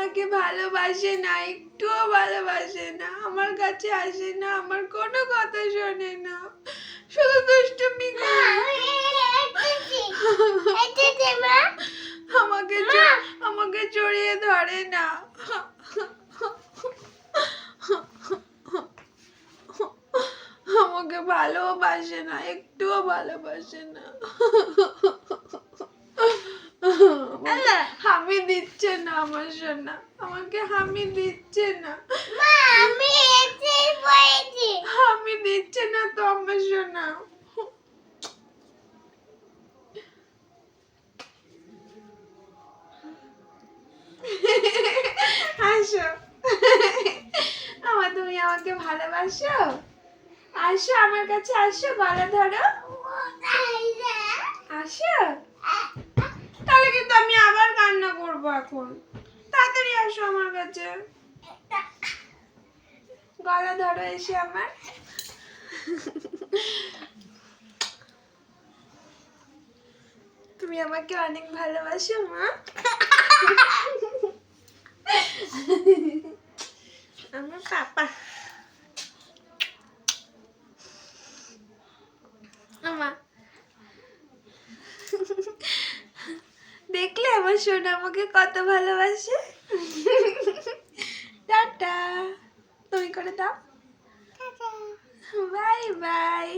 আমাকে ভালোবাসে না, একটুও ভালোবাসে না, আমার কাছে আসে না, আমার কোনো কথা শোনে না, শুধু দুষ্টুমি করে। আমাকে জড়িয়ে ধরে না, আমাকে ভালোবাসে না, একটুও ভালোবাসে না। হামি দিচ্ছে না আমার সোনা, আমাকে হামি দিচ্ছে না, হামি দিচ্ছে না তো আমার সোনা। আসো তুমি আমাকে ভালোবাসো, আসো আমার কাছে, আসো, গলা ধরো, আসো। তাহলে কিন্তু আমি আবার কান্না করবো এখন, তাড়াতাড়ি আসো আমার কাছে, গলা ধরো এসে আমার। তুমি আমাকে অনেক ভালোবাসো মা। আমার পাপা আমা, দেখলে আমার সোনা আমাকে কত ভালোবাসে। টাটা, তুমি করে দাও, বাই বাই।